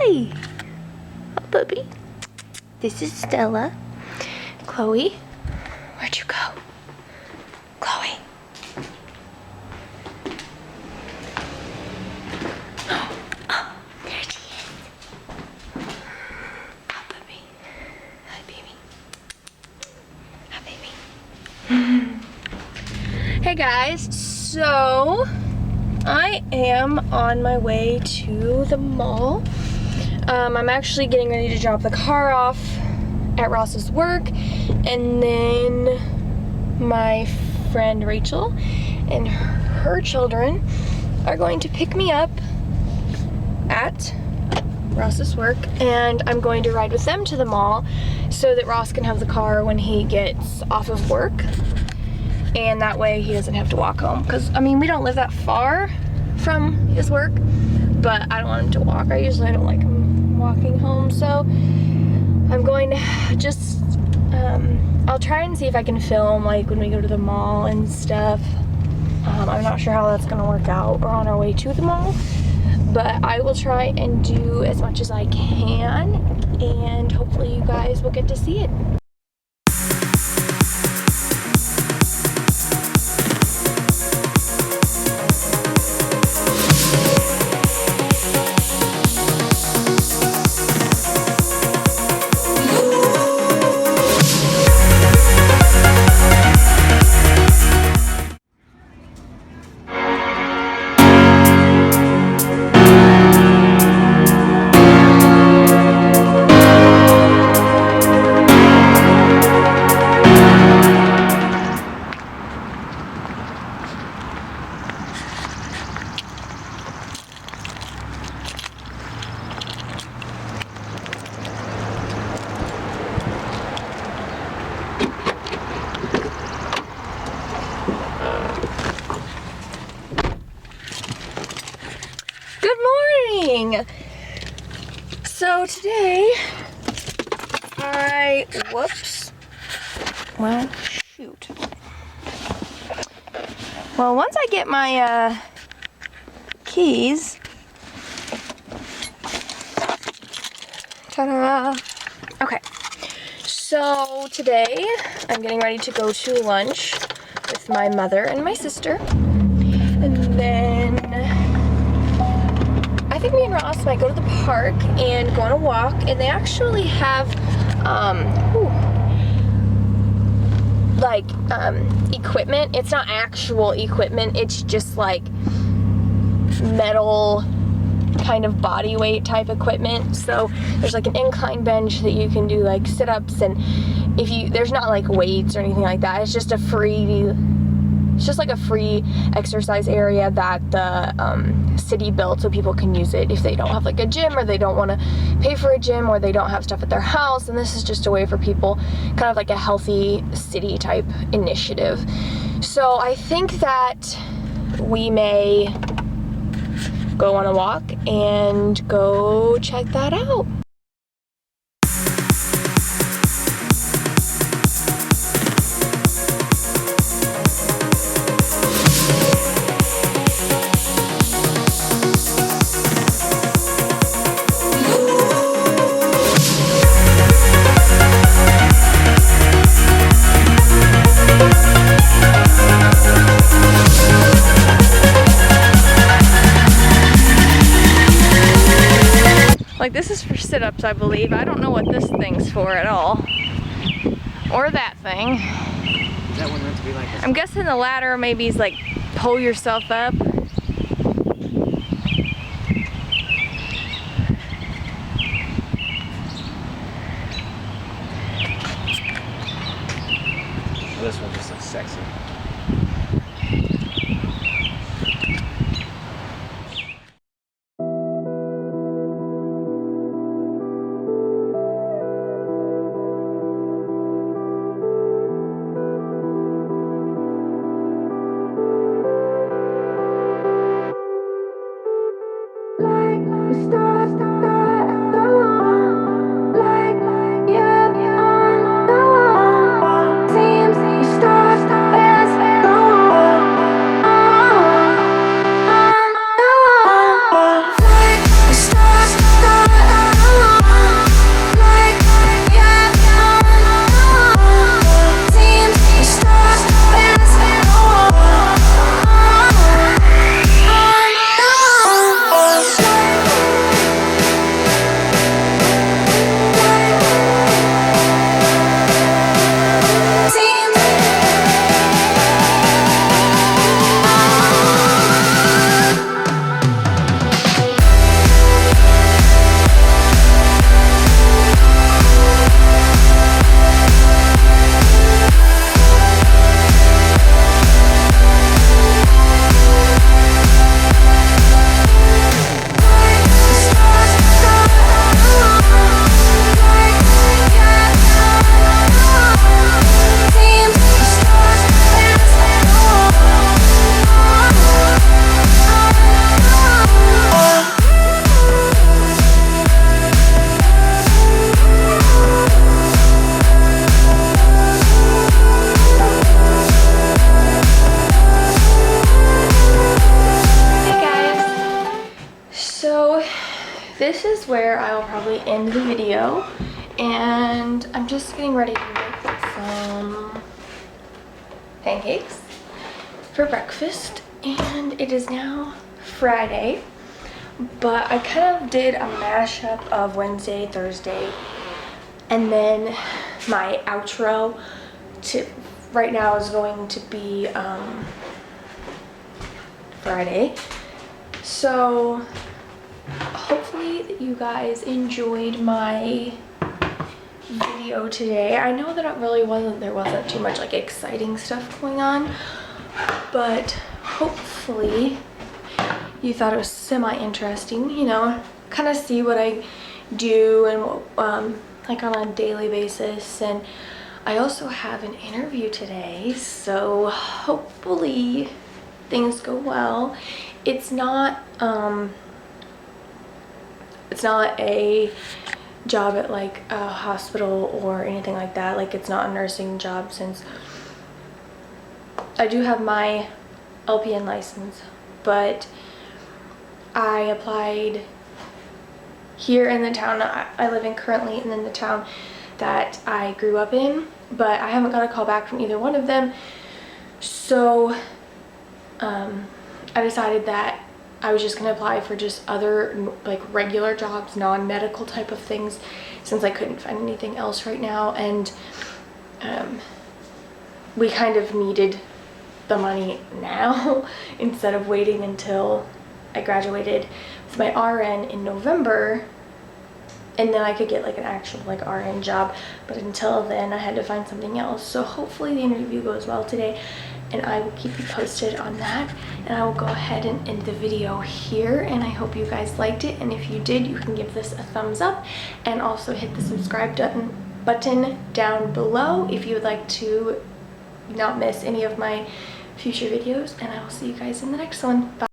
Hi. Oh, puppy. This is Stella. Chloe. Where'd you go? Chloe. Oh, there she is. Oh, puppy. Hi, baby. Hi, baby. Hey, guys. So, I am on my way to the mall. I'm actually getting ready to drop the car off at Ross's work, and then my friend Rachel and her children are going to pick me up at Ross's work, and I'm going to ride with them to the mall so that Ross can have the car when he gets off of work, and that way he doesn't have to walk home, because I mean we don't live that far from his work, but I don't want him to walk. I usually don't like him walking home, so I'm going to just I'll try and see if I can film like when we go to the mall and stuff. I'm not sure how that's gonna work out. We're on our way to the mall, but I will try and do as much as I can, and hopefully you guys will get to see it. So today, well, once I get my keys, ta-da! Okay, so today I'm getting ready to go to lunch with my mother and my sister, and then I think me and Ross might go to the park and go on a walk, and they actually have equipment. It's not actual equipment, it's just like metal kind of body weight type equipment. So there's like an incline bench that you can do like sit-ups, and there's not like weights or anything like that. It's just like a free exercise area that the city built so people can use it if they don't have like a gym, or they don't want to pay for a gym, or they don't have stuff at their house. And this is just a way for people, kind of like a healthy city type initiative. So I think that we may go on a walk and go check that out. Like, this is for sit-ups, I believe. I don't know what this thing's for at all. Or that thing. Is that one meant to be like this? I'm guessing the ladder maybe is like pull yourself up. This one just looks sexy. Seems we start this is where I will probably end the video, and I'm just getting ready to make some pancakes for breakfast, and it is now Friday, but I kind of did a mashup of Wednesday, Thursday, and then my outro to right now is going to be Friday. So hopefully that you guys enjoyed my video today. I know that there wasn't too much like exciting stuff going on, but hopefully you thought it was semi-interesting, you know, kind of see what I do and like on a daily basis. And I also have an interview today, so hopefully things go well. It's not a job at like a hospital or anything like that. Like, it's not a nursing job, since I do have my LPN license, but I applied here in the town I live in currently, and in the town that I grew up in, but I haven't got a call back from either one of them. So I decided that I was just gonna apply for just other like regular jobs, non-medical type of things, since I couldn't find anything else right now. And we kind of needed the money now instead of waiting until I graduated with my RN in November, and then I could get like an actual like RN job. But until then I had to find something else. So hopefully the interview goes well today, and I will keep you posted on that. And I will go ahead and end the video here, and I hope you guys liked it. And if you did, you can give this a thumbs up, and also hit the subscribe button down below if you would like to not miss any of my future videos. And I will see you guys in the next one. Bye.